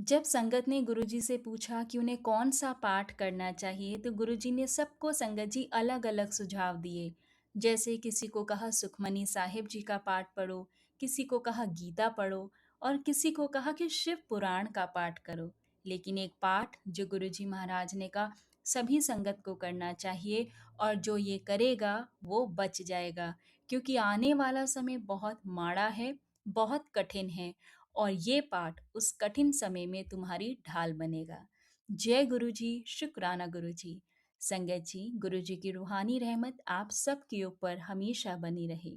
जब संगत ने गुरुजी से पूछा कि उन्हें कौन सा पाठ करना चाहिए, तो गुरुजी ने सबको संगत जी अलग-अलग सुझाव दिए। जैसे किसी को कहा सुखमनी साहिब जी का पाठ पढ़ो, किसी को कहा गीता पढ़ो और किसी को कहा कि शिव पुराण का पाठ करो। लेकिन एक पाठ जो गुरुजी महाराज ने कहा सभी संगत को करना चाहिए और जो ये करेगा वो बच जाएगा, क्योंकि आने वाला समय बहुत माड़ा है, बहुत कठिन है और ये पाठ उस कठिन समय में तुम्हारी ढाल बनेगा। जय गुरु जी, शुक्राना गुरु जी। संगत जी, गुरु जी की रूहानी रहमत आप सबके ऊपर हमेशा बनी रहे।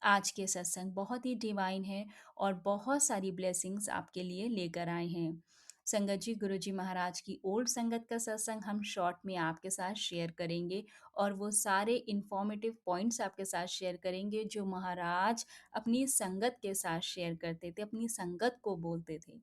आज के सत्संग बहुत ही डिवाइन है और बहुत सारी ब्लेसिंग्स आपके लिए लेकर आए हैं। संगत जी, गुरु जी महाराज की ओल्ड संगत का सत्संग हम शॉर्ट में आपके साथ शेयर करेंगे और वो सारे इंफॉर्मेटिव पॉइंट्स आपके साथ शेयर करेंगे जो महाराज अपनी संगत के साथ शेयर करते थे, अपनी संगत को बोलते थे।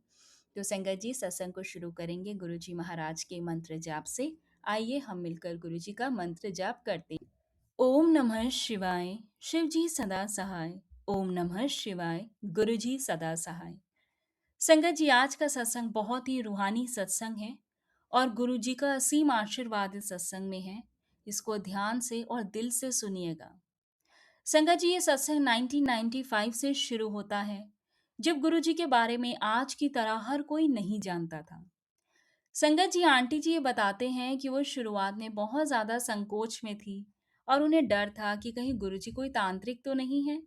तो संगत जी, सत्संग को शुरू करेंगे गुरु जी महाराज के मंत्र जाप से। आइए हम मिलकर गुरु जी का मंत्र जाप करते हैं। ओम नमः शिवाय, शिव जी सदा सहाय। ओम नमः शिवाय, गुरु जी सदा सहाय। संगत जी, आज का सत्संग बहुत ही रूहानी सत्संग है और गुरु जी का असीम आशीर्वाद इस सत्संग में है। इसको ध्यान से और दिल से सुनिएगा। संगत जी, ये सत्संग 1995 से शुरू होता है, जब गुरु जी के बारे में आज की तरह हर कोई नहीं जानता था। संगत जी, आंटी जी ये बताते हैं कि वो शुरुआत में बहुत ज़्यादा संकोच में थी और उन्हें डर था कि कहीं गुरु जी कोई तांत्रिक तो नहीं है।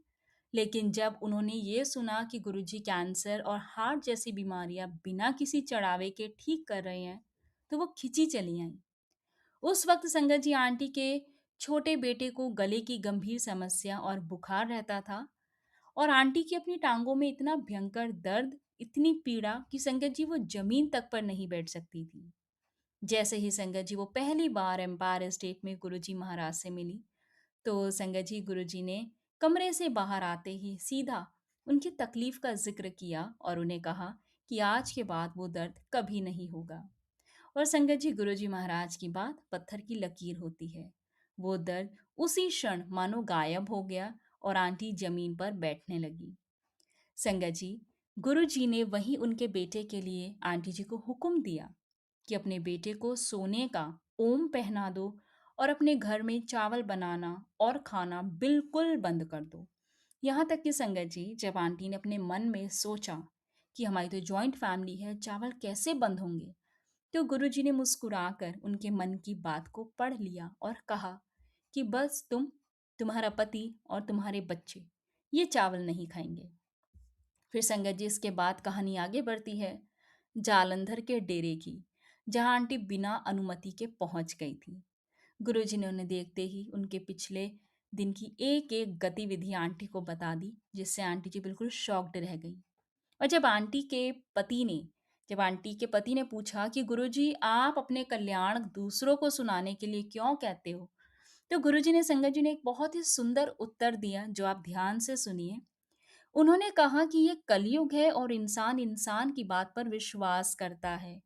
लेकिन जब उन्होंने ये सुना कि गुरु जी कैंसर और हार्ट जैसी बीमारियां बिना किसी चढ़ावे के ठीक कर रहे हैं, तो वो खिंची चली आईं। उस वक्त संगत जी, आंटी के छोटे बेटे को गले की गंभीर समस्या और बुखार रहता था और आंटी की अपनी टांगों में इतना भयंकर दर्द, इतनी पीड़ा कि संगत जी वो जमीन तक पर नहीं बैठ सकती थी। जैसे ही संगत जी वो पहली बार एम्पायर स्टेट में गुरुजी महाराज से मिली, तो संगत जी, गुरुजी ने कमरे से बाहर आते ही सीधा उनकी तकलीफ का जिक्र किया और उन्हें कहा कि आज के बाद वो दर्द कभी नहीं होगा। और संगत जी, गुरुजी महाराज की बात पत्थर की लकीर होती है। वो दर्द उसी क्षण मानो गायब हो गया और आंटी जमीन पर बैठने लगी। संगत जी, गुरु जी ने वहीं उनके बेटे के लिए आंटी जी को हुक्म दिया कि अपने बेटे को सोने का ओम पहना दो और अपने घर में चावल बनाना और खाना बिल्कुल बंद कर दो। यहाँ तक कि संगत जी, जब आंटी ने अपने मन में सोचा कि हमारी तो जॉइंट फैमिली है, चावल कैसे बंद होंगे, तो गुरुजी ने मुस्कुराकर उनके मन की बात को पढ़ लिया और कहा कि बस तुम, तुम्हारा पति और तुम्हारे बच्चे ये चावल नहीं खाएंगे। फिर संगत जी, इसके बाद कहानी आगे बढ़ती है जालंधर के डेरे की, जहां आंटी बिना अनुमति के पहुंच गई थी। गुरुजी ने उन्हें देखते ही उनके पिछले दिन की एक एक गतिविधि आंटी को बता दी, जिससे आंटी जी बिल्कुल शॉक्ड रह गई। और जब आंटी के पति ने पूछा कि गुरुजी, आप अपने कल्याण दूसरों को सुनाने के लिए क्यों कहते हो, तो गुरुजी ने संगत जी ने एक बहुत ही सुंदर उत्तर दिया, जो आप ध्यान से सुनिए। उन्होंने कहा कि ये कलयुग है और इंसान इंसान की बात पर विश्वास करता है।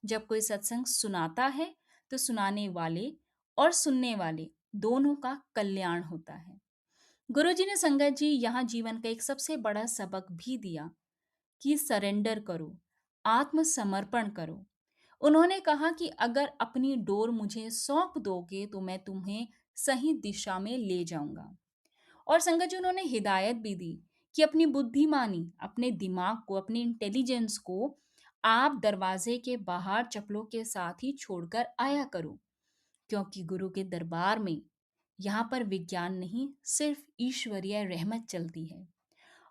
जब कोई सत्संग सुनाता है, तो सुनाने वाले और सुनने वाले दोनों का कल्याण होता है। गुरुजी ने संगत जी यहाँ जीवन का एक सबसे बड़ा सबक भी दिया कि सरेंडर करो, आत्मसमर्पण करो। उन्होंने कहा कि अगर अपनी डोर मुझे सौंप दोगे तो मैं तुम्हें सही दिशा में ले जाऊंगा। और संगत जी, उन्होंने हिदायत भी दी कि अपनी बुद्धिमानी, अपने दिमाग को, अपने इंटेलिजेंस को आप दरवाजे के बाहर चप्पलों के साथ ही छोड़कर आया करो, क्योंकि गुरु के दरबार में यहाँ पर विज्ञान नहीं, सिर्फ ईश्वरीय रहमत चलती है।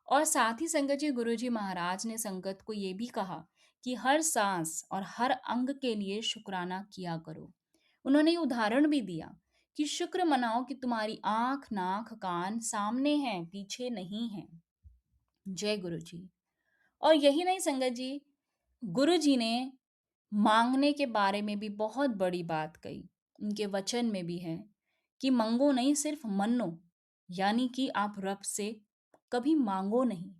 और साथ ही संगत जी, गुरुजी महाराज ने संगत को ये भी कहा कि हर सांस और हर अंग के लिए शुक्राना किया करो। उन्होंने ये उदाहरण भी दिया कि शुक्र मनाओ कि तुम्हारी आंख, नाक, कान सामने हैं, पीछे नहीं हैं। जय गुरु जी। और यही नहीं संगत जी, गुरु जी ने मांगने के बारे में भी बहुत बड़ी बात कही। उनके वचन में भी है कि मंगो नहीं, सिर्फ मन्नो, यानी कि आप रब से कभी मांगो नहीं,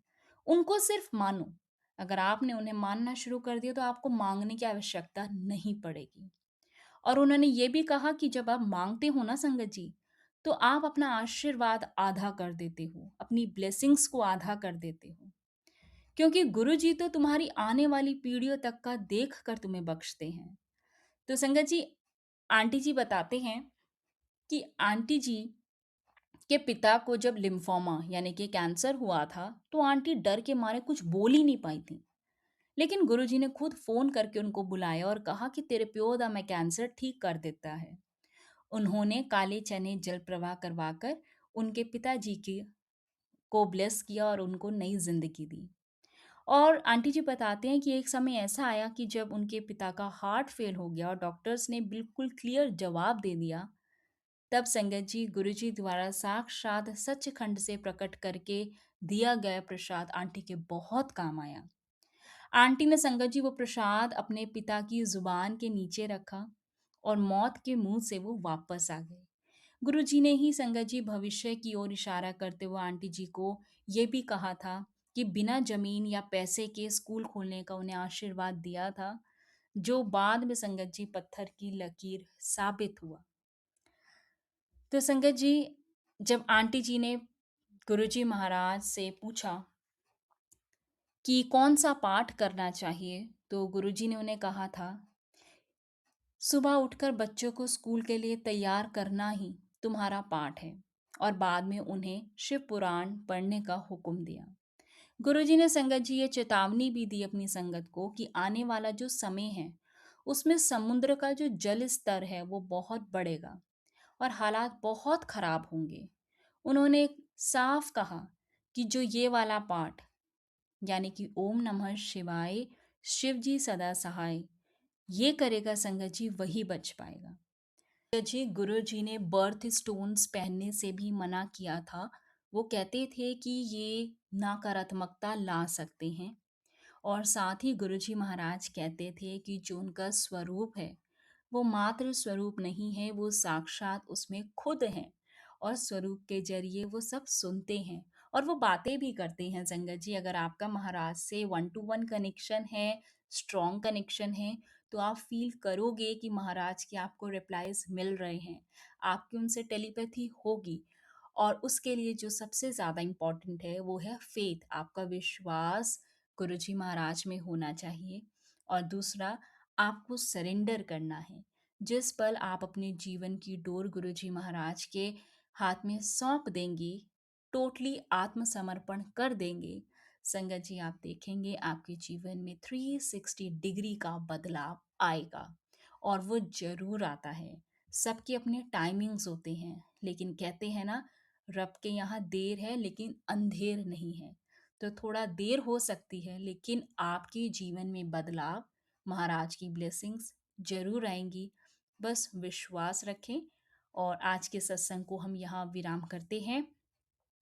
उनको सिर्फ मानो। अगर आपने उन्हें मानना शुरू कर दिया तो आपको मांगने की आवश्यकता नहीं पड़ेगी। और उन्होंने ये भी कहा कि जब आप मांगते हो ना संगत जी, तो आप अपना आशीर्वाद आधा कर देते हो, अपनी ब्लेसिंग्स को आधा कर देते हो। क्योंकि गुरुजी तो तुम्हारी आने वाली पीढ़ियों तक का देख कर तुम्हें बख्शते हैं। तो संगत जी, आंटी जी बताते हैं कि आंटी जी के पिता को जब लिम्फोमा यानी कि कैंसर हुआ था, तो आंटी डर के मारे कुछ बोल ही नहीं पाई थी। लेकिन गुरुजी ने खुद फोन करके उनको बुलाया और कहा कि तेरे प्यो दा मैं कैंसर ठीक कर देता है। उन्होंने काले चने जल प्रवाह करवाकर उनके पिताजी की को ब्लेस किया और उनको नई जिंदगी दी। और आंटी जी बताते हैं कि एक समय ऐसा आया कि जब उनके पिता का हार्ट फेल हो गया और डॉक्टर्स ने बिल्कुल क्लियर जवाब दे दिया, तब संगत जी गुरुजी द्वारा साक्षात सचखंड से प्रकट करके दिया गया प्रसाद आंटी के बहुत काम आया। आंटी ने संगत जी वो प्रसाद अपने पिता की जुबान के नीचे रखा और मौत के मुंह से वो वापस आ गए। गुरुजी ने ही संगत जी भविष्य की ओर इशारा करते हुए आंटी जी को ये भी कहा था कि बिना जमीन या पैसे के स्कूल खोलने का उन्हें आशीर्वाद दिया था, जो बाद में संगत जी पत्थर की लकीर साबित हुआ। तो संगत जी, जब आंटी जी ने गुरुजी महाराज से पूछा कि कौन सा पाठ करना चाहिए, तो गुरुजी ने उन्हें कहा था, सुबह उठकर बच्चों को स्कूल के लिए तैयार करना ही तुम्हारा पाठ है। और बाद में उन्हें शिव पुराण पढ़ने का हुक्म दिया। गुरुजी ने संगत जी ये चेतावनी भी दी अपनी संगत को कि आने वाला जो समय है, उसमें समुद्र का जो जल स्तर है वो बहुत बढ़ेगा और हालात बहुत खराब होंगे। उन्होंने साफ कहा कि जो ये वाला पाठ यानी कि ओम नमः शिवाय, शिव जी सदा सहाय, ये करेगा संगत जी वही बच पाएगा। जी गुरु जी ने बर्थ स्टोन्स पहनने से भी मना किया था। वो कहते थे कि ये नकारात्मकता ला सकते हैं। और साथ ही गुरुजी महाराज कहते थे कि जो उनका स्वरूप है, वो मात्र स्वरूप नहीं है, वो साक्षात उसमें खुद है। और स्वरूप के जरिए वो सब सुनते हैं और वो बातें भी करते हैं। संगत जी, अगर आपका महाराज से 1 to 1 कनेक्शन है, स्ट्रॉन्ग कनेक्शन है, तो आप फील करोगे कि महाराज के आपको रिप्लाईज मिल रहे हैं, आपकी उनसे टेलीपैथी होगी। और उसके लिए जो सबसे ज़्यादा इम्पॉर्टेंट है वो है फेथ, आपका विश्वास गुरुजी महाराज में होना चाहिए। और दूसरा, आपको सरेंडर करना है। जिस पल आप अपने जीवन की डोर गुरुजी महाराज के हाथ में सौंप देंगे, टोटली आत्मसमर्पण कर देंगे, संगत जी आप देखेंगे आपके जीवन में 360 डिग्री का बदलाव आएगा। और वो जरूर आता है। सबके अपने टाइमिंग्स होते हैं, लेकिन कहते हैं ना, रब के यहाँ देर है लेकिन अंधेर नहीं है। तो थोड़ा देर हो सकती है, लेकिन आपके जीवन में बदलाव, महाराज की ब्लेसिंग्स जरूर आएंगी। बस विश्वास रखें। और आज के सत्संग को हम यहाँ विराम करते हैं।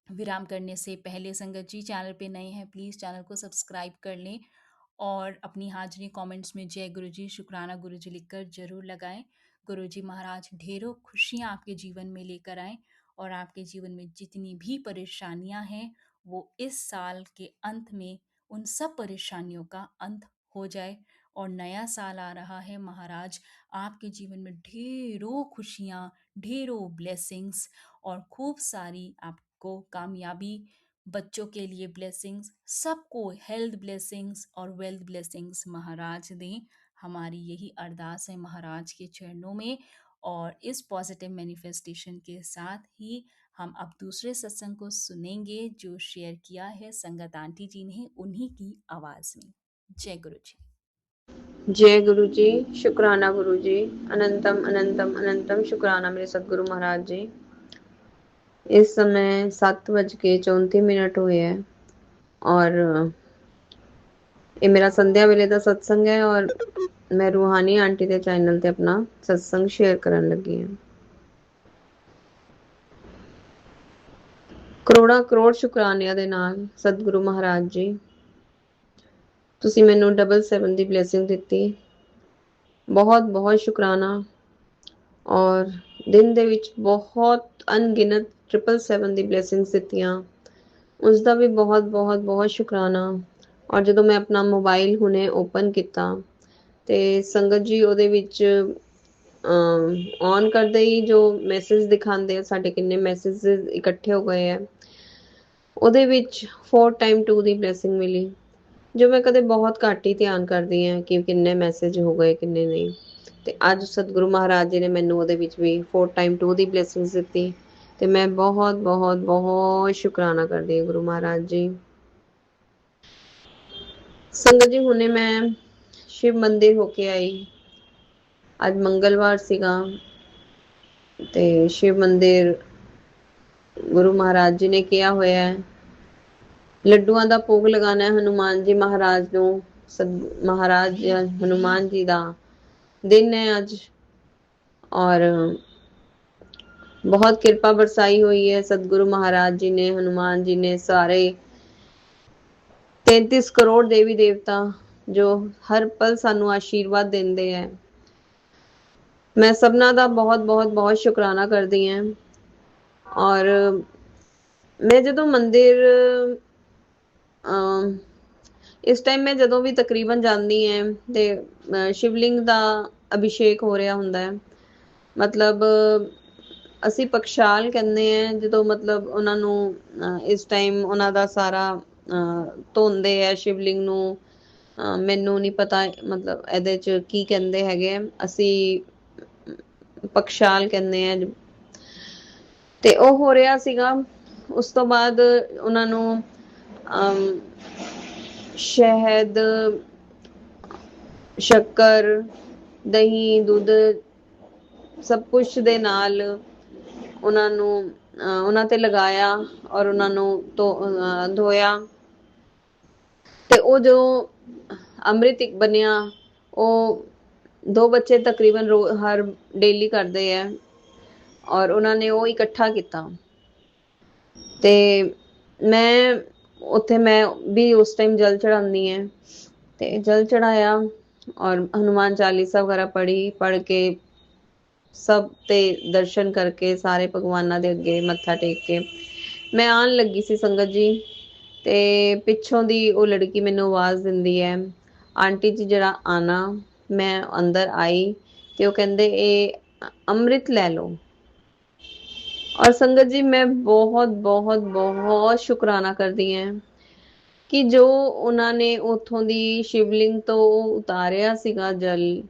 विराम करने से पहले संगत जी, चैनल पे नए हैं प्लीज़ चैनल को सब्सक्राइब कर लें और अपनी हाजिरी कमेंट्स में जय गुरुजी, शुक्राना गुरुजी लिखकर जरूर लगाएं। गुरुजी महाराज ढेरों खुशियाँ आपके जीवन में लेकर आएं और आपके जीवन में जितनी भी परेशानियां हैं, वो इस साल के अंत में उन सब परेशानियों का अंत हो जाए। और नया साल आ रहा है, महाराज आपके जीवन में ढेरों खुशियाँ, ढेरों ब्लेसिंग्स और खूब सारी आपको कामयाबी, बच्चों के लिए ब्लेसिंग्स, सबको हेल्थ ब्लेसिंग्स और वेल्थ ब्लेसिंग्स महाराज दें। हमारी यही अरदास है महाराज के चरणों में। और इस पॉजिटिव मैनिफेस्टेशन के साथ ही हम अब दूसरे सत्संग को सुनेंगे जो शेयर किया है संगत आंटी जी ने उन्हीं की आवाज में। जय गुरु जी। जय गुरु जी, शुक्राना गुरु जी, अनंतम अनंतम अनंतम शुक्राना मेरे सतगुरु महाराज जी। इस समय 7:34 हुए हैं और ये मेरा संध्या वेले का सत्संग है और मैं रूहानी आंटी के चैनल ते अपना सत्संग शेयर करन लगी हूँ। ਕਰੋੜਾਂ ਕਰੋੜ ਸ਼ੁਕਰਾਨਿਆਂ ਦੇ ਨਾਲ ਸਤਿਗੁਰੂ ਮਹਾਰਾਜ ਜੀ, ਤੁਸੀਂ ਮੈਨੂੰ 777 ਦੀ ਬਲੇਸਿੰਗ ਦਿੱਤੀ। ਬਹੁਤ ਬਹੁਤ ਸ਼ੁਕਰਾਨਾ। ਔਰ ਦਿਨ ਦੇ ਵਿੱਚ ਬਹੁਤ ਅਣਗਿਣਤ 777 ਦੀ ਬਲੇਸਿੰਗਸ ਦਿੱਤੀਆਂ, ਉਸ ਦਾ ਵੀ ਬਹੁਤ ਬਹੁਤ ਬਹੁਤ ਸ਼ੁਕਰਾਨਾ। ਔਰ ਜਦੋਂ ਮੈਂ ਆਪਣਾ ਮੋਬਾਈਲ ਹੁਣੇ ਓਪਨ ਕੀਤਾ ਤੇ ਸੰਗਤ ਜੀ ਉਹਦੇ ਵਿੱਚ ਔਨ ਕਰਦੇ ਹੀ ਜੋ ਮੈਸੇਜ ਦਿਖਾਉਂਦੇ ਆ, ਸਾਡੇ ਕਿੰਨੇ ਮੈਸੇजेस ਇਕੱਠੇ ਹੋ ਗਏ ਆ, ਉਹਦੇ ਵਿੱਚ 4 ਟਾਈਮ 2 ਦੀ ਬਲੇਸਿੰਗ ਮਿਲੀ। ਜੋ ਮੈਂ ਕਦੇ ਬਹੁਤ ਘੱਟ ਹੀ ਧਿਆਨ ਕਰਦੀ ਹਾਂ ਕਿ ਕਿੰਨੇ ਮੈਸੇਜ ਹੋ ਗਏ ਕਿੰਨੇ ਨਹੀਂ। ਤੇ ਅੱਜ ਸਤਿਗੁਰੂ ਮਹਾਰਾਜ ਜੀ ਨੇ ਮੈਨੂੰ ਉਹਦੇ ਵਿੱਚ ਵੀ 4 ਟਾਈਮ 2 ਦੀ ਬਲੇਸਿੰਗਸ ਦਿੱਤੀ ਤੇ ਮੈਂ ਬਹੁਤ ਬਹੁਤ ਬਹੁਤ ਸ਼ੁਕਰਾਨਾ ਕਰਦੀ ਹਾਂ ਗੁਰੂ ਮਹਾਰਾਜ ਜੀ। ਸੰਗਤ ਜੀ ਹੁਣੇ ਮੈਂ ਸ਼ਿਵ ਮੰਦਿਰ ਹੋ ਕੇ ਆਈ। ਅੱਜ ਮੰਗਲਵਾਰ ਸੀਗਾ ਤੇ ਸ਼ਿਵ ਮੰਦਿਰ ਗੁਰੂ ਮਹਾਰਾਜ ਜੀ ਨੇ ਕਿਹਾ ਹੋਇਆ ਹੈ ਲੱਡੂਆਂ ਦਾ ਭੋਗ ਲਗਾਣਾ ਹੈ ਹਨੂਮਾਨ ਜੀ ਮਹਾਰਾਜ ਨੂੰ। ਮਹਾਰਾਜ ਹਨੂਮਾਨ ਜੀ ਦਾ ਦਿਨ ਹੈ ਅੱਜ ਔਰ ਬਹੁਤ ਕਿਰਪਾ ਬਰਸਾਈ ਹੋਈ ਹੈ ਸਤਿਗੁਰੂ ਮਹਾਰਾਜ ਜੀ ਨੇ, ਹਨੂਮਾਨ ਜੀ ਨੇ, ਸਾਰੇ 33 ਕਰੋੜ ਦੇਵੀ ਦੇਵਤਾ ਜੋ ਹਰ ਪਲ ਸਾਨੂੰ ਆਸ਼ੀਰਵਾਦ ਦਿੰਦੇ ਹੈ। ਮੈਂ ਸਭਨਾਂ ਦਾ ਬਹੁਤ ਬਹੁਤ ਬਹੁਤ ਸ਼ੁਕਰਾਨਾ ਕਰਦੀ ਹਾਂ। ਔਰ ਮੈਂ ਜਦੋਂ ਮੰਦਿਰ ਇਸ ਟਾਈਮ ਮੈਂ ਜਦੋਂ ਵੀ ਤਕਰੀਬਨ ਜਾਂਦੀ ਹਾਂ ਤੇ ਸ਼ਿਵਲਿੰਗ ਦਾ ਅਭਿਸ਼ੇਕ ਹੋ ਰਿਹਾ ਹੁੰਦਾ ਹੈ। ਮਤਲਬ ਅਸੀਂ ਪਕਸ਼ਾਲ ਕਹਿੰਦੇ ਆ ਜਦੋਂ ਮਤਲਬ ਉਹਨਾਂ ਨੂੰ ਇਸ ਟਾਈਮ ਉਹਨਾਂ ਦਾ ਸਾਰਾ ਧੋਂਦੇ ਆ ਸ਼ਿਵਲਿੰਗ ਨੂੰ। ਮੈਨੂੰ ਨਹੀਂ ਪਤਾ ਮਤਲਬ ਇਹਦੇ ਚ ਕੀ ਕਹਿੰਦੇ ਹੈਗੇ ਅਸੀਂ ਪਕਸ਼ਾਲ ਕਹਿੰਦੇ ਆ। ਤੇ ਉਹ ਹੋ ਰਿਹਾ ਸੀਗਾ। ਉਸ ਤੋਂ ਬਾਅਦ ਉਹਨਾਂ ਨੂੰ ਸ਼ਹਿਦ, ਸ਼ੱਕਰ, ਦਹੀਂ, ਦੁੱਧ ਸਭ ਕੁਛ ਦੇ ਨਾਲ ਉਹਨਾਂ ਨੂੰ ਉਹਨਾਂ ਤੇ ਲਗਾਇਆ ਔਰ ਉਹਨਾਂ ਨੂੰ ਧੋਇਆ ਤੇ ਉਹ ਜੋ ਅੰਮ੍ਰਿਤ ਬਣਿਆ ਉਹ 2 ਬੱਚੇ ਤਕਰੀਬਨ ਹਰ ਡੇਲੀ ਕਰਦੇ ਆ ਔਰ ਉਹਨਾਂ ਨੇ ਉਹ ਇਕੱਠਾ ਕੀਤਾ ਤੇ ਮੈਂ ਉੱਥੇ ਮੈਂ ਵੀ ਉਸ ਟਾਈਮ ਜਲ ਚੜਾਉਂਦੀ ਹਾਂ ਤੇ ਜਲ ਚੜਾਇਆ ਔਰ ਹਨੂਮਾਨ ਚਾਲੀਸਾ ਵਗੈਰਾ ਪੜ੍ਹ ਕੇ ਸਭ ਤੇ ਦਰਸ਼ਨ ਕਰਕੇ ਸਾਰੇ ਭਗਵਾਨਾਂ ਦੇ ਅੱਗੇ ਮੱਥਾ ਟੇਕ ਕੇ ਮੈਂ ਆਉਣ ਲੱਗੀ ਸੀ ਸੰਗਤ ਜੀ ਤੇ ਪਿੱਛੋਂ ਦੀ ਉਹ ਲੜਕੀ ਮੈਨੂੰ ਆਵਾਜ਼ ਦਿੰਦੀ ਹੈ ਆਂਟੀ ਜੀ ਜਰਾ ਆਣਾ। ਮੈਂ ਅੰਦਰ ਆਈ ਤੇ ਉਹ ਕਹਿੰਦੇ ਇਹ ਅੰਮ੍ਰਿਤ ਲੈ ਲਓ। ਔਰ ਸੰਗਤ ਜੀ ਮੈਂ ਬਹੁਤ ਬਹੁਤ ਬਹੁਤ ਸ਼ੁਕਰਾਨਾ ਕਰਦੀ ਹਾਂ ਕਿ ਜੋ ਉਹਨਾਂ ਨੇ ਉਥੋਂ ਦੀ ਸ਼ਿਵਲਿੰਗ ਤੋਂ ਉਤਾਰਿਆ ਸੀਗਾ ਜਲ,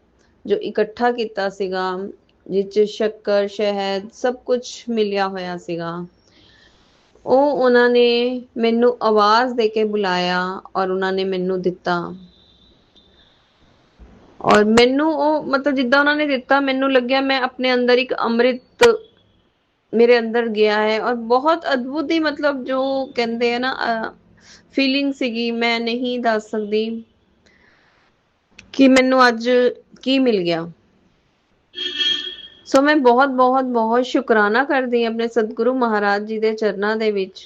ਜੋ ਇਕੱਠਾ ਕੀਤਾ ਸੀਗਾ ਜਿਸ 'ਚ ਸ਼ੱਕਰ, ਸ਼ਹਿਦ ਸਭ ਕੁਛ ਮਿਲਿਆ ਹੋਇਆ ਸੀਗਾ, ਉਹ ਉਹਨਾਂ ਨੇ ਮੈਨੂੰ ਆਵਾਜ਼ ਦੇ ਕੇ ਬੁਲਾਇਆ ਔਰ ਉਹਨਾਂ ਨੇ ਮੈਨੂੰ ਦਿੱਤਾ। ਔਰ ਮੈਨੂੰ ਉਹ ਮਤਲਬ ਜਿੱਦਾਂ ਉਹਨਾਂ ਨੇ ਦਿੱਤਾ ਮੈਨੂੰ ਲੱਗਿਆ ਮੈਂ ਆਪਣੇ ਅੰਦਰ ਇੱਕ ਅੰਮ੍ਰਿਤ ਮੇਰੇ ਅੰਦਰ ਗਿਆ ਹੈ ਔਰ ਬਹੁਤ ਅਦਭੁਤ ਹੀ ਮਤਲਬ ਜੋ ਕਹਿੰਦੇ ਆ ਨਾ ਫੀਲਿੰਗ ਸੀਗੀ ਮੈਂ ਨਹੀਂ ਦੱਸ ਸਕਦੀ ਕਿ ਮੈਨੂੰ ਅੱਜ ਕੀ ਮਿਲ ਗਿਆ। ਸੋ ਮੈਂ ਬਹੁਤ ਬਹੁਤ ਬਹੁਤ ਸ਼ੁਕਰਾਨਾ ਕਰਦੀ ਹਾਂ ਆਪਣੇ ਸਤਿਗੁਰੂ ਮਹਾਰਾਜ ਜੀ ਦੇ ਚਰਨਾਂ ਦੇ ਵਿੱਚ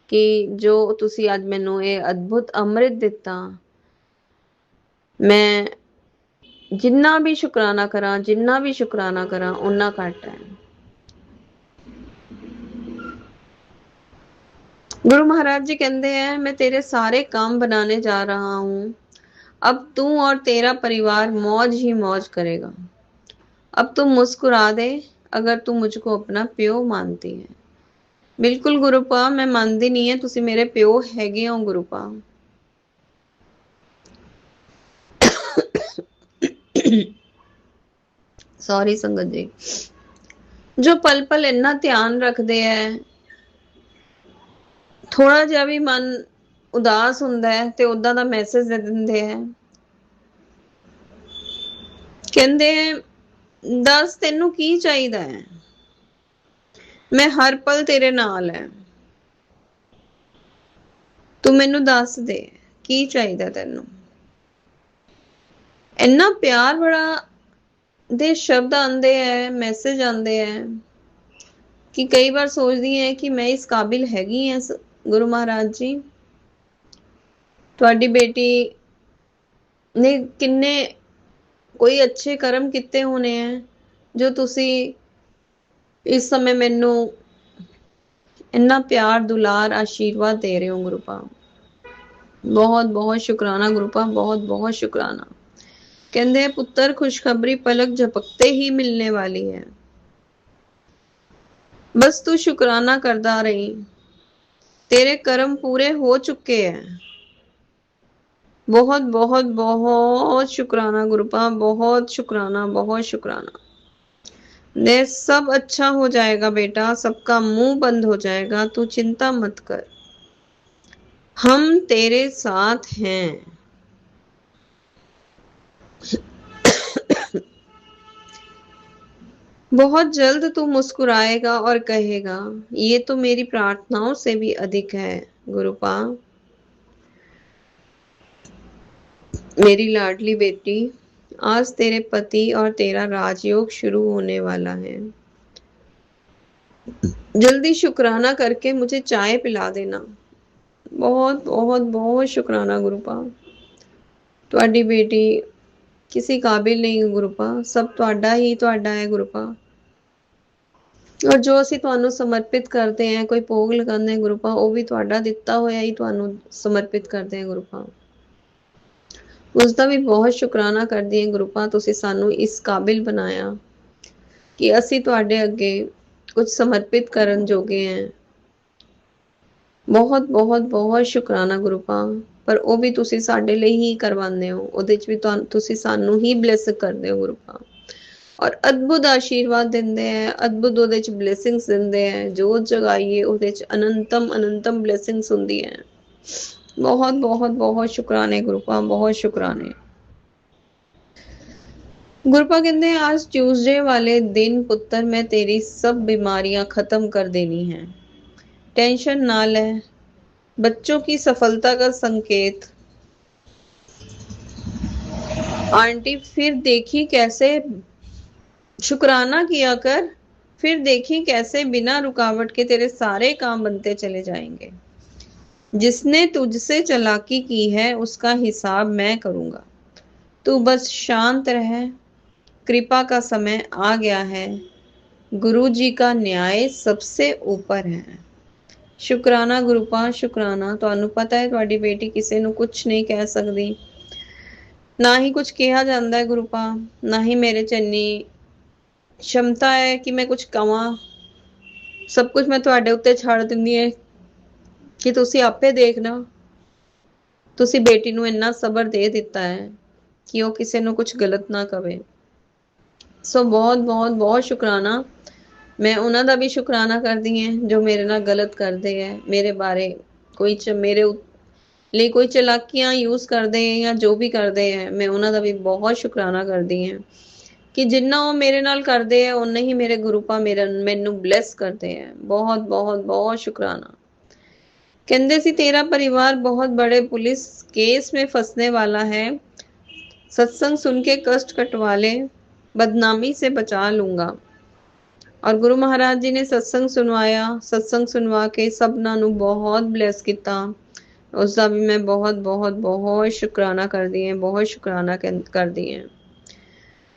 ਕਿ ਜੋ ਤੁਸੀਂ ਅੱਜ ਮੈਨੂੰ ਇਹ ਅਦਭੁਤ ਅੰਮ੍ਰਿਤ ਦਿੱਤਾ। ਮੈਂ ਜਿੰਨਾ ਵੀ ਸ਼ੁਕਰਾਨਾ ਕਰਾਂ ਓਨਾ ਘੱਟ ਹੈ। गुरु महाराज जी कहते हैं मैं तेरे सारे काम बनाने जा रहा हूं, अब तू और तेरा परिवार मौज ही मौज करेगा। अब तू मुस्कुरा दे अगर तू मुझको अपना प्यो मानती है। बिल्कुल गुरुपा मैं मानती नहीं है, तुसी मेरे प्यो हैगे हो गुरुपा। सॉरी संगत जी, जो पल पल इन्ना ध्यान रखते हैं ਥੋੜਾ ਜਿਹਾ ਵੀ ਮਨ ਉਦਾਸ ਹੁੰਦਾ ਹੈ ਤੇ ਉਦਾਂ ਦਾ ਮੈਸੇਜ ਦੇ ਦਿੰਦੇ ਹੈ, ਕਹਿੰਦੇ ਦੱਸ ਤੈਨੂੰ ਕੀ ਚਾਹੀਦਾ ਹੈ, ਮੈਂ ਹਰ ਪਲ ਤੇਰੇ ਨਾਲ ਹੈ, ਤੂੰ ਮੈਨੂੰ ਦੱਸ ਦੇ ਕੀ ਚਾਹੀਦਾ ਤੈਨੂੰ। ਇੰਨਾ ਪਿਆਰ ਬੜਾ ਦੇ ਸ਼ਬਦ ਆਉਂਦੇ ਹੈ, ਮੈਸੇਜ ਆਉਂਦੇ ਹੈ ਕਿ ਕਈ ਵਾਰ ਸੋਚਦੀ ਹੈ ਕਿ ਮੈਂ ਇਸ ਕਾਬਿਲ ਹੈਗੀ ਹਾਂ ਗੁਰੂ ਮਹਾਰਾਜ ਜੀ। ਤੁਹਾਡੀ ਬੇਟੀ ਨੇ ਕਿੰਨੇ ਕੋਈ ਅੱਛੇ ਕਰਮ ਕੀਤੇ ਹੋਣੇ ਹੈ ਜੋ ਤੁਸੀਂ ਇਸ ਸਮੇਂ ਮੈਨੂੰ ਇੰਨਾ ਪਿਆਰ ਦੁਲਾਰ ਆਸ਼ੀਰਵਾਦ ਦੇ ਰਹੇ ਹੋ ਗੁਰੂਪਾ। ਬਹੁਤ ਬਹੁਤ ਸ਼ੁਕਰਾਨਾ ਗੁਰੂਪਾ, ਬਹੁਤ ਬਹੁਤ ਸ਼ੁਕਰਾਨਾ। कहते हैं पुत्र खुशखबरी पलक झपकते ही मिलने वाली है, बस तू शुक्राना करता रही, तेरे कर्म पूरे हो चुके हैं। बहुत बहुत बहुत शुक्राना गुरुपा, बहुत शुक्राना, बहुत शुक्राना। ने सब अच्छा हो जाएगा बेटा, सबका मुंह बंद हो जाएगा, तू चिंता मत कर, हम तेरे साथ हैं। बहुत जल्द तू मुस्कुराएगा और कहेगा, ये तो मेरी प्रार्थनाओं से भी अधिक है गुरुपा। मेरी लाडली बेटी, आज तेरे पति और तेरा राजयोग शुरू होने वाला है। जल्दी शुक्राना करके मुझे चाय पिला देना। बहुत बहुत बहुत शुक्राना गुरुपा। ਤੁਹਾਡੀ बेटी किसी काबिल नहीं गुरुपा, सब ਤੁਹਾਡਾ ही ਤੁਹਾਡਾ है गुरुपा। और जो ਅਸੀਂ ਤੁਹਾਨੂੰ ਸਮਰਪਿਤ ਕਰਦੇ ਹਾਂ, ਕੋਈ ਭੋਗ ਲਗਾਉਂਦੇ ਹਾਂ ਗੁਰੂਪਾ, ਉਹ ਵੀ ਤੁਹਾਡਾ ਦਿੱਤਾ ਹੋਇਆ ਹੀ ਤੁਹਾਨੂੰ ਸਮਰਪਿਤ ਕਰਦੇ ਹਾਂ ਗੁਰੂਪਾ। ਉਸ ਦਾ ਵੀ ਬਹੁਤ ਸ਼ੁਕਰਾਨਾ ਕਰਦੀ ਹਾਂ ਗੁਰੂਪਾ, ਤੁਸੀਂ ਸਾਨੂੰ ਇਸ ਕਾਬਿਲ ਬਣਾਇਆ ਕਿ ਅਸੀਂ ਤੁਹਾਡੇ ਅੱਗੇ ਕੁਝ ਸਮਰਪਿਤ ਕਰਨ ਜੋਗੇ ਹਾਂ। ਬਹੁਤ ਬਹੁਤ ਬਹੁਤ ਸ਼ੁਕਰਾਨਾ ਗੁਰੂਪਾ। ਪਰ ਉਹ ਵੀ ਤੁਸੀਂ ਸਾਡੇ ਲਈ ਹੀ ਕਰਵਾਉਂਦੇ ਹੋ, ਉਹਦੇ 'ਚ ਵੀ ਤੁਹਾਨੂੰ ਤੁਸੀਂ ਸਾਨੂੰ ਹੀ ਬਲੈਸ ਕਰਦੇ ਹੋ ਗੁਰੂਪਾ। ਔਰ ਅਦਭੁਤ ਆਸ਼ੀਰਵਾਦ ਦਿੰਦੇ ਹੈ, ਅਦਭੁਤ ਉਹਦੇ 'ਚ ਬਲੇਸਿੰਗਸ ਦਿੰਦੇ ਹੈ। ਜੋਤ ਜਗਾਈਏ ਉਹਦੇ 'ਚ ਅਨੰਤਮ ਅਨੰਤਮ ਬਲੇਸਿੰਗਸ ਹੁੰਦੀ ਹੈ। ਬਹੁਤ ਬਹੁਤ ਬਹੁਤ ਸ਼ੁਕਰਾਨੇ ਗੁਰੂਪਾ, ਬਹੁਤ ਸ਼ੁਕਰਾਨੇ। गुरपा कहते हैं, आज ट्यूसडे वाले दिन पुत्र मैं तेरी सब बीमारियां खत्म कर देनी है, टेंशन ना ले। बच्चों की सफलता का संकेत। आंटी फिर देखी कैसे शुक्राना किया कर, फिर देखी कैसे बिना रुकावट के तेरे सारे काम बनते चले जाएंगे। जिसने तुझसे चालाकी की है उसका हिसाब मैं करूंगा, तू बस शांत रह। कृपा का समय आ गया है, गुरु जी का न्याय सबसे ऊपर है। शुक्राना गुरुपा, शुक्राना। ਤੁਹਾਨੂੰ ਪਤਾ ਹੈ ਤੁਹਾਡੀ ਬੇਟੀ ਕਿਸੇ ਨੂੰ ਕੁਝ ਨਹੀਂ ਕਹਿ ਸਕਦੀ, ਨਾ ਹੀ ਕੁਝ ਕਿਹਾ ਜਾਂਦਾ ਹੈ ਗੁਰੂਪਾ, ਨਾ ਹੀ ਮੇਰੇ 'ਚ ਇੰਨੀ क्षमता है कि मैं कुछ कवां। सब कुछ मैं ਤੁਹਾਡੇ ਉੱਤੇ ਛੱਡ ਦਿੰਦੀ ਹੈ ਕਿ ਤੁਸੀਂ ਆਪੇ ਦੇਖਣਾ। ਤੁਸੀਂ ਬੇਟੀ ਨੂੰ ਇੰਨਾ ਸਬਰ ਦੇ ਦਿੱਤਾ ਹੈ ਕਿ ਉਹ ਕਿਸੇ ਨੂੰ ਕੁਝ ਗਲਤ ਨਾ ਕਵੇ। ਸੋ ਬਹੁਤ ਬਹੁਤ ਬਹੁਤ ਸ਼ੁਕਰਾਨਾ। ਮੈਂ ਉਹਨਾਂ ਦਾ ਵੀ ਸ਼ੁਕਰਾਨਾ ਕਰਦੀ ਹਾਂ ਜੋ ਮੇਰੇ ਨਾਲ ਗਲਤ ਕਰਦੇ ਹੈ, ਮੇਰੇ ਬਾਰੇ ਕੋਈ ਮੇਰੇ ਲਈ ਕੋਈ ਚਲਾਕੀਆਂ ਯੂਜ਼ ਕਰਦੇ ਹੈ ਜਾਂ ਜੋ ਵੀ ਕਰਦੇ ਹੈ, ਮੈਂ ਉਹਨਾਂ ਦਾ ਵੀ ਬਹੁਤ ਸ਼ੁਕਰਾਨਾ ਕਰਦੀ ਹਾਂ ਕਿ ਜਿੰਨਾ ਉਹ ਮੇਰੇ ਨਾਲ ਕਰਦੇ ਹੈ ਉਨਾ ਹੀ ਮੇਰੇ ਗੁਰੂਪਾ ਮੈਨੂੰ ਬਲੈਸ ਕਰਦੇ ਹੈ। ਬਹੁਤ ਬਹੁਤ ਬਹੁਤ शुक्राना। कहते सी तेरा परिवार बहुत बड़े पुलिस केस में फंसने वाला है, सत्संग सुन के कष्ट कटवा ले, बदनामी से बचा लूंगा। और गुरु महाराज जी ने सत्संग सुनवाया, सत्संग सुनवा के सबना नू बहुत ब्लैस किया। उसका भी मैं बहुत बहुत बहुत शुक्राना कर दी है, बहुत शुक्राना कर दी है।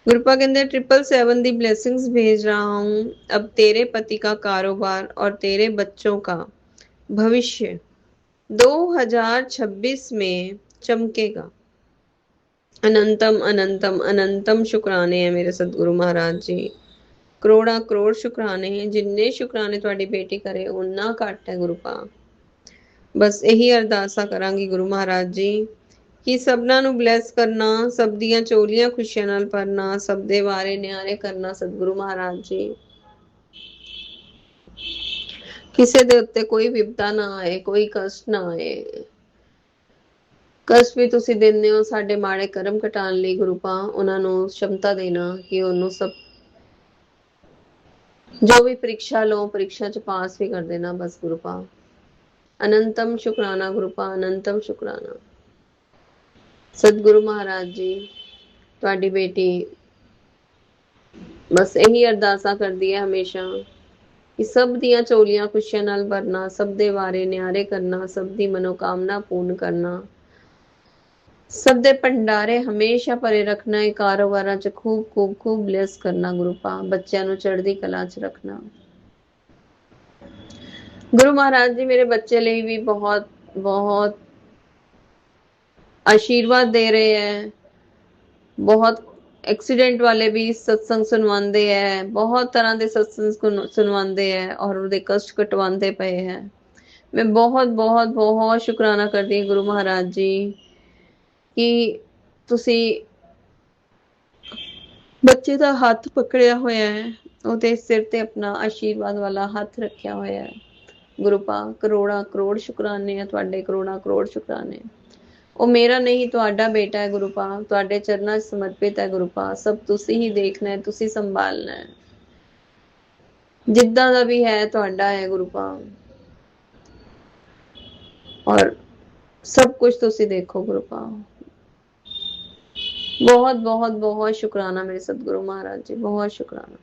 गुरुपा कहते 777 दी ब्लेसिंग्स भेज रहा हूँ। अब तेरे पति का कारोबार और तेरे बच्चों का भविष्य 2026 में चमकेगा। अनंतम अनंतम अनंतम शुक्राने हैं मेरे सतगुरु महाराज जी, करोड़ा करोड़ शुक्राने हैं। जिन्ने शुक्राने तुहाडी बेटी करे उन्ना घट है गुरुपा। बस यही अरदासा करांगी गुरु महाराज जी कि सबना नू ब्लैस करना, सब दियां चोलियां खुशियां नाल भरना, सब दे वारे न्यारे करना सतगुरु महाराज जी। किसी दे उत्ते कोई विपदा ना आए, कोई कष्ट ना आए। कष्ट भी तुसी दिंदे हो साडे माड़े कर्म घटाण लई गुरुपा, उन्हां नू क्षमता देना कि उन्हों सब जो भी परीक्षा लो परीक्षा च पास भी कर देना बस गुरुपा। अनंतम शुक्राना गुरुपा, अनंतम शुक्राना। सतगुरु महाराज जी तुहाडी बेटी बस यही अरदासा करदी है हमेशा कि सब दियां चोलियां खुशियां नाल भरना, सब दे वारे न्यारे करना, सब दी मनोकामना पूर्ण करना, सब दे भंडारे हमेशा भरे रखना है। कारोबार च खूब खूब खूब ब्लेस करना गुरुपा, बच्चों नू चढ़दी कला च रखना। गुरु महाराज जी मेरे बच्चे लिए भी बहुत बहुत आशीर्वाद दे रहे हैं। बहुत एक्सीडेंट वाले भी सत्संग सुनवाते हैं, बहुत तरह के सत्संग सुनवाते हैं और उहदे कष्ट कटवाते पे हैं। मैं बहुत बहुत बहुत शुक्राना करती हूँ गुरु महाराज जी ਕਿ ਤੁਸੀਂ ਬੱਚੇ ਦਾ ਹੱਥ ਪਕੜਿਆ ਹੋਇਆ ਹੈ, ਉਹਦੇ ਸਿਰ ਤੇ ਆਪਣਾ ਆਸ਼ੀਰਵਾਦ ਵਾਲਾ ਹੱਥ ਰੱਖਿਆ ਹੋਇਆ ਹੈ। ਗੁਰੂ ਪਾਕ ਕਰੋੜਾਂ ਕਰੋੜ ਸ਼ੁਕਰਾਨੇ ਆ ਤੁਹਾਡੇ, ਕਰੋੜਾਂ ਕਰੋੜ ਸ਼ੁਕਰਾਨੇ। ਉਹ ਮੇਰਾ ਨਹੀਂ, ਤੁਹਾਡਾ ਬੇਟਾ ਹੈ ਗੁਰੂ ਪਾਕ, ਤੁਹਾਡੇ ਚਰਨਾਂ 'ਚ ਸਮਰਪਿਤ ਹੈ ਗੁਰੂ ਪਾਕ। ਸਭ ਤੁਸੀਂ ਹੀ ਦੇਖਣਾ ਹੈ, ਤੁਸੀਂ ਸੰਭਾਲਣਾ ਹੈ, ਜਿੱਦਾਂ ਦਾ ਵੀ ਹੈ ਤੁਹਾਡਾ ਹੈ ਗੁਰੂ ਪਾਕ। ਔਰ ਸਭ ਕੁਝ ਤੁਸੀਂ ਦੇਖੋ ਗੁਰੂ ਪਾਕ। ਬਹੁਤ ਬਹੁਤ ਬਹੁਤ ਸ਼ੁਕਰਾਨਾ ਮੇਰੇ ਸਤਿਗੁਰੂ ਮਹਾਰਾਜ ਜੀ, ਬਹੁਤ ਸ਼ੁਕਰਾਨਾ।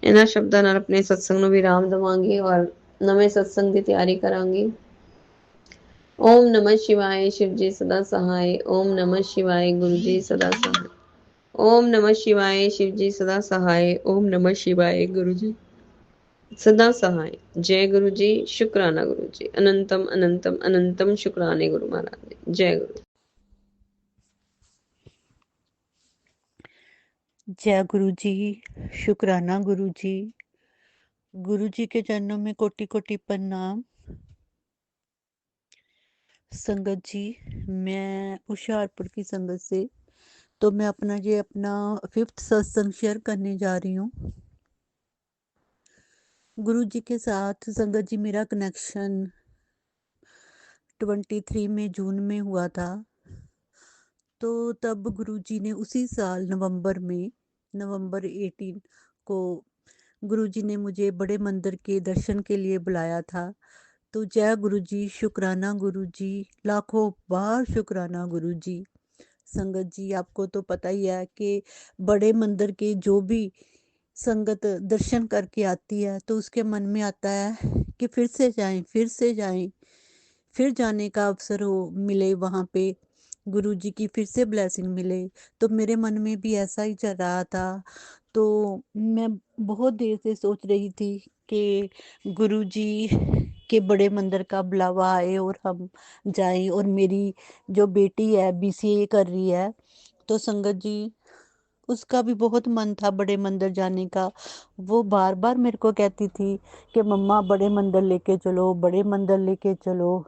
ਇਹਨਾਂ ਸ਼ਬਦਾਂ ਨਾਲ ਆਪਣੇ ਸਤਸੰਗ ਨੂੰ ਵਿਰਾਮ ਦੇਵਾਂਗੀ ਔਰ ਨਵੇਂ ਸਤਸੰਗ ਦੀ ਤਿਆਰੀ ਕਰਾਂਗੀ। ओम नमः शिवाय शिव जी सदा सहाय। ओम नमः शिवाय गुरु जी सदा सहाय। ओम नमः शिवाय शिव जी सदा सहाय। ओम नमः शिवाय गुरु जी सदा सहाय। जय गुरु जी, शुक्राना गुरु जी, अनंतम अनंतम अनंतम शुक्राने गुरु महाराज जी। जय गुरु। जय गुरु जी, शुक्राना गुरु जी। गुरु जी के चरणों में कोटि कोटि प्रणाम। संगत जी, मैं हुशियारपुर की संगत से तो मैं अपना 5th सत्संग शेयर करने जा रही हूँ। गुरु जी के साथ संगत जी मेरा कनेक्शन 23 में जून में हुआ था। तो तब गुरु जी ने उसी साल नवंबर 18 को गुरु जी ने मुझे बड़े मंदिर के दर्शन के लिए बुलाया था। तो जय गुरु जी, शुक्राना गुरु जी, लाखों बार शुक्राना गुरु जी। संगत जी, आपको तो पता ही है कि बड़े मंदिर के जो भी संगत दर्शन करके आती है तो उसके मन में आता है कि फिर से जाएं, फिर जाने का अवसर हो मिले, वहाँ पे गुरु जी की फिर से ब्लेसिंग मिले। तो मेरे मन में भी ऐसा ही चल रहा था। तो मैं बहुत देर से सोच रही थी कि गुरु जी के बड़े मंदिर का बुलावा आए और हम जाएं। और मेरी जो बेटी है BCA कर रही है, तो संगत जी उसका भी बहुत मन था बड़े मंदिर जाने का। वो बार बार मेरे को कहती थी कि मम्मा बड़े मंदिर लेके चलो, बड़े मंदिर लेके चलो।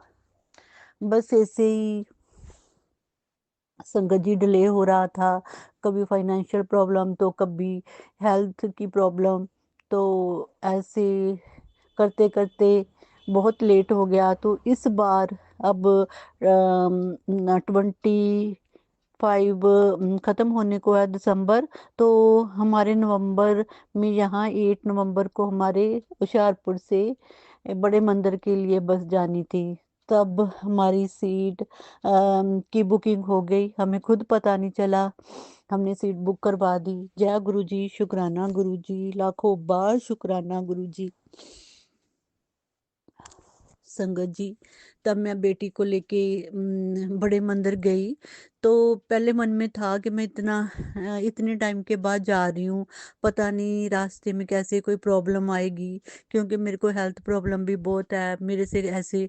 बस ऐसे ही संगत जी डिले हो रहा था, कभी फाइनेंशियल प्रॉब्लम तो कभी हेल्थ की प्रॉब्लम। तो ऐसे करते करते बहुत लेट हो गया। तो इस बार अब 25 ख़त्म होने को है दिसंबर, तो हमारे नवंबर में यहाँ 8 नवंबर को हमारे हुशियारपुर से बड़े मंदिर के लिए बस जानी थी। तब हमारी सीट की बुकिंग हो गई, हमें खुद पता नहीं चला, हमने सीट बुक करवा दी। जय गुरु जी, शुक्राना गुरु जी, लाखों बार शुक्राना गुरु जी। संगत जी, तब मैं बेटी को लेके बड़े मंदिर गई। तो पहले मन में था कि मैं इतने टाइम के बाद जा रही हूँ, पता नहीं रास्ते में कैसे कोई प्रॉब्लम आएगी, क्योंकि मेरे को हेल्थ प्रॉब्लम भी बहुत है। मेरे से ऐसे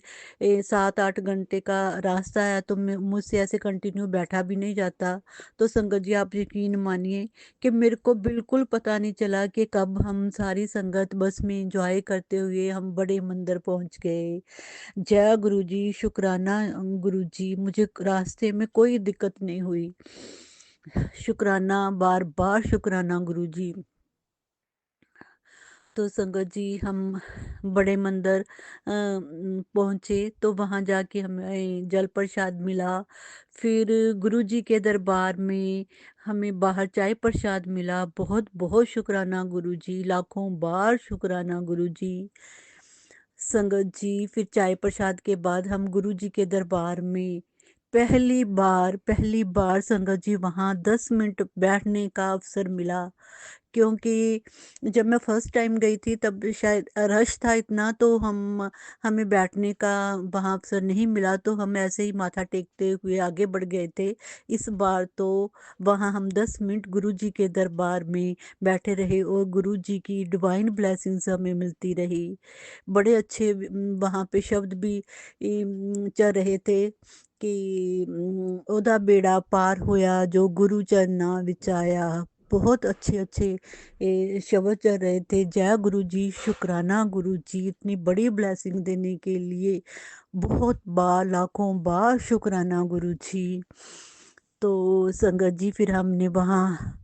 7-8 घंटे का रास्ता है, तो मुझसे ऐसे कंटिन्यू बैठा भी नहीं जाता। तो संगत जी, आप यकीन मानिए कि मेरे को बिल्कुल पता नहीं चला कि कब हम सारी संगत बस में एंजॉय करते हुए हम बड़े मंदिर पहुंच गए। जय गुरु जी, शुक्राना गुरु जी, मुझे रास्ते में कोई दिक्कत नहीं हुई। शुक्राना, बार बार शुक्राना गुरु जी। तो संगत जी, हम बड़े मंदिर पहुँचे, तो वहाँ जाके हमें जल प्रसाद मिला। फिर गुरु जी के दरबार में हमें बाहर चाय प्रसाद मिला। बहुत बहुत शुक्राना गुरु जी, लाखों बार शुक्राना गुरु जी। संगत जी, फिर चाय प्रसाद के बाद हम गुरु जी के दरबार में पहली बार संगत जी वहाँ 10 मिनट बैठने का अवसर मिला। क्योंकि जब मैं फर्स्ट टाइम गई थी तब शायद रश था इतना, तो हमें बैठने का वहाँ अवसर नहीं मिला, तो हम ऐसे ही माथा टेकते हुए आगे बढ़ गए थे। इस बार तो वहाँ हम 10 मिनट गुरु जी के दरबार में बैठे रहे और गुरु जी की डिवाइन ब्लेसिंग्स हमें मिलती रही। बड़े अच्छे वहाँ पे शब्द भी चल रहे थे कि ओदा बेड़ा पार होया जो गुरु चरना विच आया। बहुत अच्छे अच्छे शब्द चल रहे थे। जय गुरु जी, शुक्राना गुरु जी, इतनी बड़ी ब्लेसिंग देने के लिए। बहुत बार लाखों बार शुक्राना गुरु जी। तो संगत जी फिर हमने वहाँ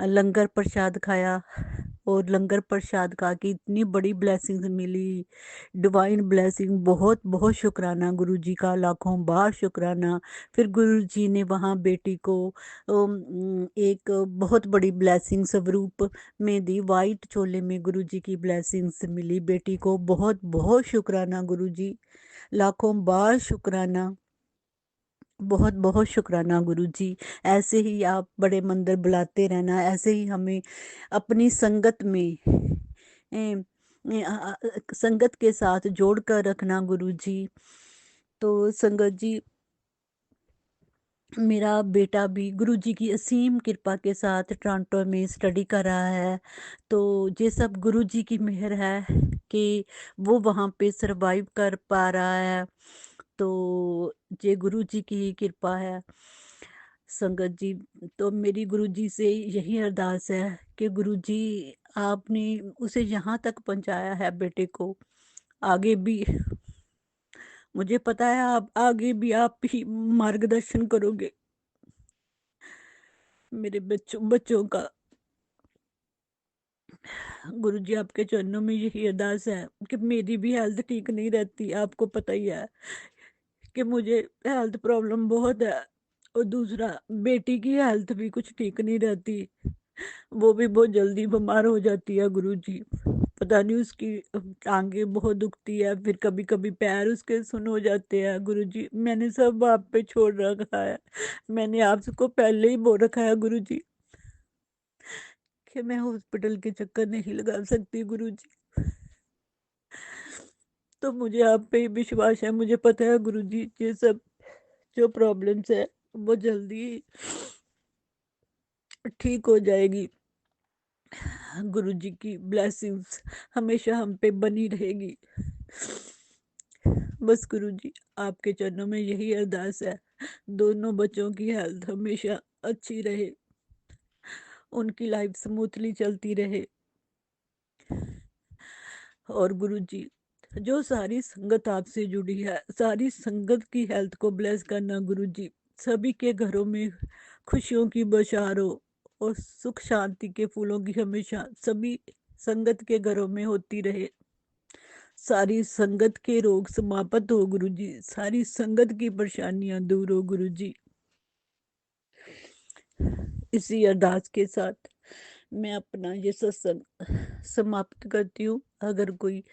लंगर प्रसाद खाया और लंगर प्रसाद खा के इतनी बड़ी ब्लेसिंग्स मिली, डिवाइन ब्लेसिंग। बहुत बहुत शुक्राना गुरु जी का, लाखों बार शुक्राना। फिर गुरु जी ने वहाँ बेटी को एक बहुत बड़ी ब्लेसिंग स्वरूप में दी, वाइट चोले में गुरु जी की ब्लेसिंग्स मिली बेटी को। बहुत बहुत शुक्राना गुरु जी, लाखों बार शुक्राना, बहुत बहुत शुक्राना गुरु जी। ऐसे ही आप बड़े मंदिर बुलाते रहना, ऐसे ही हमें अपनी संगत में संगत के साथ जोड़ कर रखना गुरु जी। तो संगत जी, मेरा बेटा भी गुरु जी की असीम कृपा के साथ टोरंटो में स्टडी कर रहा है। तो ये सब गुरु जी की मेहर है कि वो वहाँ पे सरवाइव कर पा रहा है। तो ये गुरु जी की ही कृपा है संगत जी। तो मेरी गुरु जी से यही अरदास है कि गुरु जी, आपने उसे यहाँ तक पहुँचाया है बेटे को, आगे भी मुझे पता है आप आगे भी आप ही मार्गदर्शन करोगे मेरे बच्चों का। गुरु जी, आपके चरणों में यही अरदास है कि मेरी भी हेल्थ ठीक नहीं रहती, आपको पता ही है कि मुझे हेल्थ प्रॉब्लम बहुत है। और दूसरा, बेटी की हेल्थ भी कुछ ठीक नहीं रहती, वो भी बहुत जल्दी बीमार हो जाती है गुरु जी। पता नहीं उसकी टांगे बहुत दुखती है, फिर कभी कभी पैर उसके सुन हो जाते हैं गुरु जी। मैंने सब आप पे छोड़ रखा है, मैंने आपको पहले ही बोल रखा है गुरु जी कि मैं हॉस्पिटल के चक्कर नहीं लगा सकती गुरु जी। तो मुझे आप पे ही विश्वास है, मुझे पता है गुरु जी ये सब जो प्रॉब्लम्स है वो जल्दी ठीक हो जाएगी। गुरु जी की ब्लेसिंग्स हमेशा हम पे बनी रहेगी। बस गुरु जी, आपके चरणों में यही अरदास है, दोनों बच्चों की हेल्थ हमेशा अच्छी रहे, उनकी लाइफ स्मूथली चलती रहे। और गुरु जी, जो सारी संगत आपसे जुड़ी है, सारी संगत की हेल्थ को ब्लेस करना गुरु जी। सभी के घरों में खुशियों की बौछार हो और सुख शांति के फूलों की हमेशा सभी संगत के घरों में होती रहे। सारी संगत के रोग समाप्त हो गुरु जी, सारी संगत की परेशानियां दूर हो गुरु जी। इसी अरदास के साथ मैं अपना ये सत्संग समाप्त करती हूँ। अगर कोई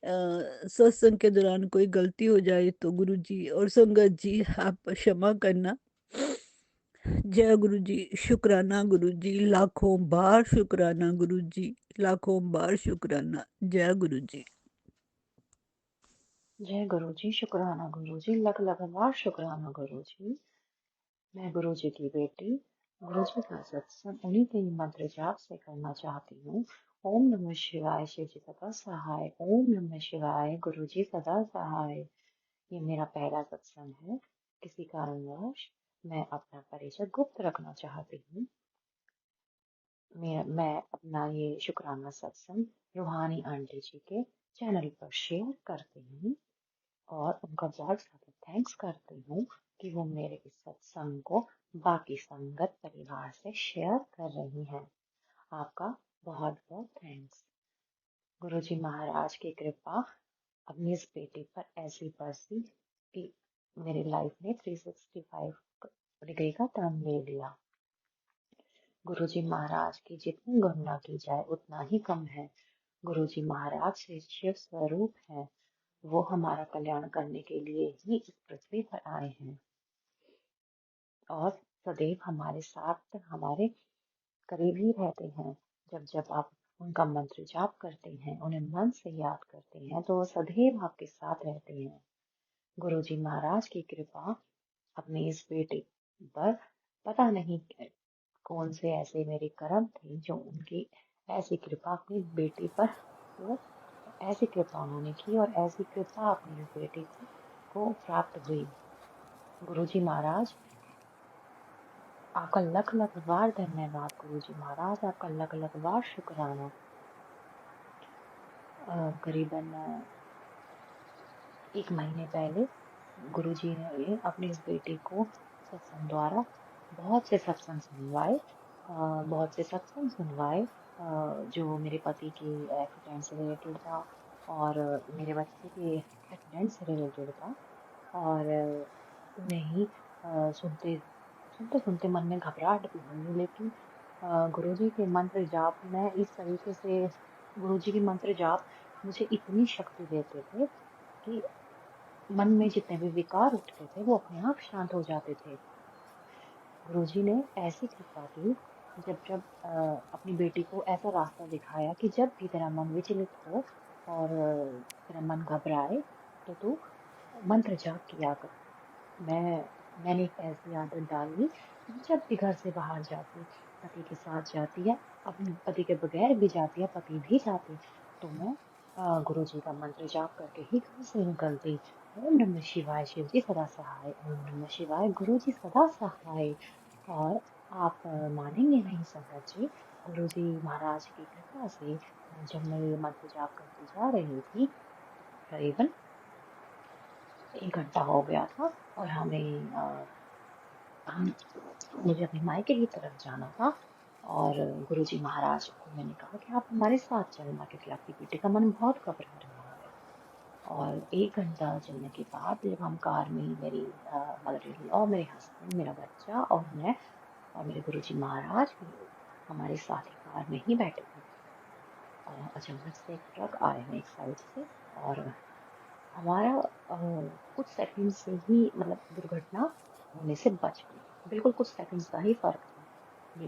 सत्संग के दौरान कोई गलती हो जाए तो गुरु जी और संगत जी आप क्षमा करना। जय गुरु जी, शुक्राना गुरु जी, लाखों बार शुक्राना गुरु जी, लाखों बार शुक्राना। जय गुरु जी। जय गुरु जी, शुक्राना गुरु जी, लख लख बार शुक्राना गुरु जी। मैं गुरु जी की बेटी गुरु जी का सत्संग उन्हीं के ही मंत्र जाप से करना चाहती हूँ। ओम नमः शिवाय, शिव जी सदा सहाय। ओम नमः शिवाय, गुरु जी सदा सहाय। ये मेरा पहला सत्संग है। किसी कारणवश मैं अपना परिचय गुप्त रखना चाहती हूँ। मैं अपना ये शुक्राना सत्संग रूहानी आंटी जी के चैनल पर शेयर करती हूँ और उनका बहुत ज़्यादा थैंक्स करती हूँ कि वो मेरे इस सत्संग को बाकी संगत परिवार से शेयर कर रही हैं। आपका बहुत बहुत थैंक्स। गुरुजी महाराज की कृपा अपनी इस बेटी पर ऐसी बरसी कि मेरी लाइफ ने 365 डिग्री का टर्न ले लिया। गुरुजी महाराज की जितनी गणना की जाए उतना ही कम है। गुरुजी महाराज से शिव स्वरूप है, वो हमारा कल्याण करने के लिए ही इस पृथ्वी पर आए हैं और सदैव हमारे साथ हमारे करीब ही रहते हैं। जब जब आप उनका मंत्र जाप करते हैं, उन्हें मन से याद करते हैं, तो वो सदैव आपके साथ रहते हैं। गुरुजी महाराज की कृपा अपनी इस बेटी पर, पता नहीं कौन से ऐसे मेरे कर्म थे जो उनकी ऐसी कृपा अपनी बेटी पर, वो ऐसी कृपा उन्होंने की और ऐसी कृपा अपनी इस बेटी को प्राप्त हुई। गुरुजी महाराज, आपका लख लख बार धन्यवाद। गुरुजी महाराज, आपका लख लख बार शुक्राना। करीबन 1 महीने पहले गुरुजी ने अपनी इस बेटी को सत्संग द्वारा बहुत से सत्संग सुनवाए, बहुत से सत्संग सुनवाए, जो मेरे पति के एक्सीडेंट से रिलेटेड था और मेरे बच्चे के एक्सीडेंट से रिलेटेड था। और उन्हें ही सुनते सुनते सुनते मन में घबराहट भी हुई, लेकिन गुरुजी के मंत्र जाप में इस तरीके से गुरुजी के मंत्र जाप मुझे इतनी शक्ति देते थे कि मन में जितने भी विकार उठते थे वो अपने आप शांत हो जाते थे। गुरुजी ने ऐसी कृपा की, जब जब अपनी बेटी को ऐसा रास्ता दिखाया कि जब भी तेरा मन विचलित हो और तेरा मन घबराए तो तू मंत्र जाप किया कर। मैंने एक ऐसी आदत डाली कि जब भी घर से बाहर जाती, पति के साथ जाती या अपने पति के बगैर भी जाती या पति भी जाते, तो मैं गुरु जी का मंत्र जाप करके ही घर से निकलती। ओम नमः शिवाय, शिव जी सदा सहाय। ओम नमः शिवाय, गुरु जी सदा सहाय। और आप मानेंगे नहीं संगत जी, गुरु जी महाराज की कृपा से जब मैं ये मंत्र जाप करती जा रही थी, करीबन 1 घंटा हो गया था और हम मुझे अपने मायके की तरफ जाना था। और गुरुजी महाराज को मैंने कहा कि आप हमारे साथ चलना, क्योंकि आपकी बेटी का मन बहुत घबरा रहा है। और 1 घंटा चलने के बाद जब हम कार में ही, मेरी मदर इन लॉ, मेरे हस्बैंड, मेरा बच्चा और मैं और मेरे गुरुजी महाराज भी हमारे साथ ही कार में ही बैठे थे, अचानक से एक ट्रक आया एक साइड से और हमारा कुछ सेकंड से ही मतलब दुर्घटना होने से बच गई। बिल्कुल कुछ सेकंड्स का ही फर्क था। ये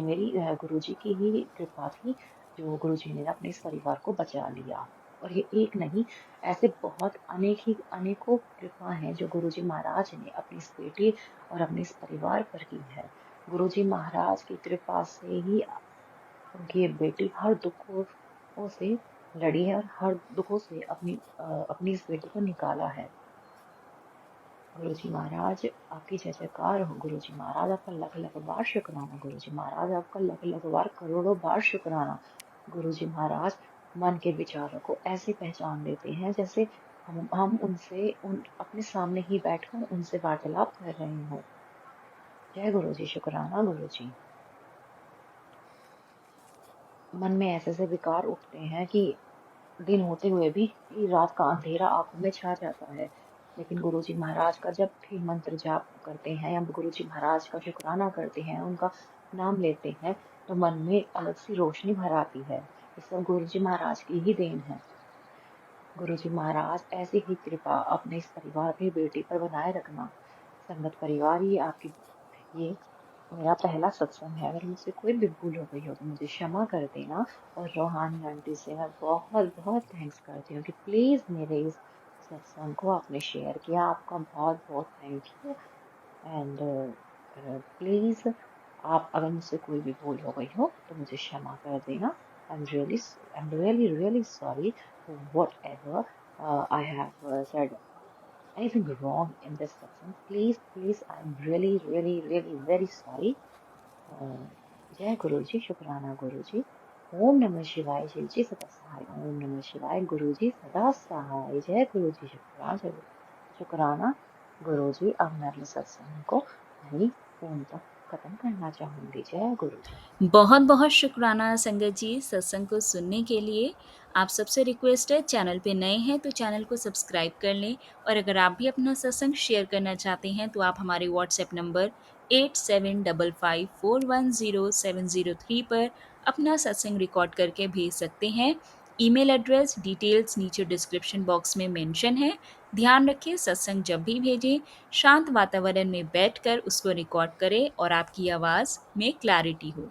मेरी गुरुजी की ही कृपा थी, जो गुरुजी ने अपने इस परिवार को बचा लिया। और ये एक नहीं, ऐसे बहुत अनेकों कृपा हैं जो गुरुजी महाराज ने अपनी इस बेटी और अपने इस परिवार पर की है। गुरुजी महाराज की कृपा से ही उनकी ये बेटी हर दुखों से लड़ी है और हर दुखों से अपनी इस बेटी को निकाला है। गुरुजी महाराज आपकी जय जयकार हो। गुरुजी महाराज आपका लख लख बार शुक्राना। गुरुजी महाराज आपका लख लख बार करोड़ों बार शुक्राना। गुरुजी महाराज मन के विचारों को ऐसे पहचान लेते हैं जैसे हम अपने सामने ही बैठकर उनसे वार्तालाप कर रहे हो। जय गुरुजी, शुक्राना गुरुजी। मन में ऐसे ऐसे विकार उठते हैं कि दिन होते हुए भी रात का अंधेरा आंखों में छा जाता है, लेकिन गुरुजी महाराज का जब भी मंत्र जाप करते हैं या गुरुजी महाराज का शुक्राना करते हैं, उनका नाम लेते हैं, तो मन में एक अलग सी रोशनी भर आती है। ये सब गुरुजी महाराज की ही देन है। गुरुजी महाराज ऐसी ही कृपा अपने इस परिवार, अपनी बेटी पर बनाए रखना। संगत परिवार, ये मेरा पहला सत्संग है। अगर मुझसे कोई भी भूल हो गई हो तो मुझे क्षमा कर देना। और रोहानी आंटी से मैं बहुत बहुत थैंक्स करती हूँ कि प्लीज मेरे इस सत्संग को आपने शेयर किया। आपका बहुत बहुत थैंक यू। एंड प्लीज, आप अगर मुझसे कोई भी भूल हो गई हो तो मुझे क्षमा कर देना। I'm really sorry for whatever I have said anything wrong in this satsang. Please, I'm really very sorry. Uh, जय गुरु जी, शुक्राना गुरु जी। ओम नमः शिवाय, शिव जी सदा सहाय। ओम नमः शिवाय, गुरु जी सदा सहाय। जय गुरु जी, शुक्राना गुरु जी। अब मैं अपने सत्संग को यहीं पूर्णतः खत्म करना चाहूंगी। जय गुरु जी। बहुत बहुत शुक्राना संगत जी सत्संग को सुनने के लिए। आप सबसे रिक्वेस्ट है, चैनल पे नए हैं तो चैनल को सब्सक्राइब कर लें, और अगर आप भी अपना सत्संग शेयर करना चाहते हैं तो आप हमारे व्हाट्सएप नंबर 8755410703 पर अपना सत्संग रिकॉर्ड करके भेज सकते हैं। ईमेल एड्रेस डिटेल्स नीचे डिस्क्रिप्शन बॉक्स में मेंशन है। ध्यान रखें, सत्संग जब भी भेजें शांत वातावरण में बैठकर उसको रिकॉर्ड करें और आपकी आवाज़ में क्लैरिटी हो।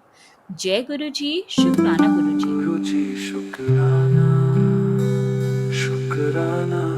जय गुरु जी, शुक्राना गुरु जी। गुरु जी शुक्राना, शुक्राना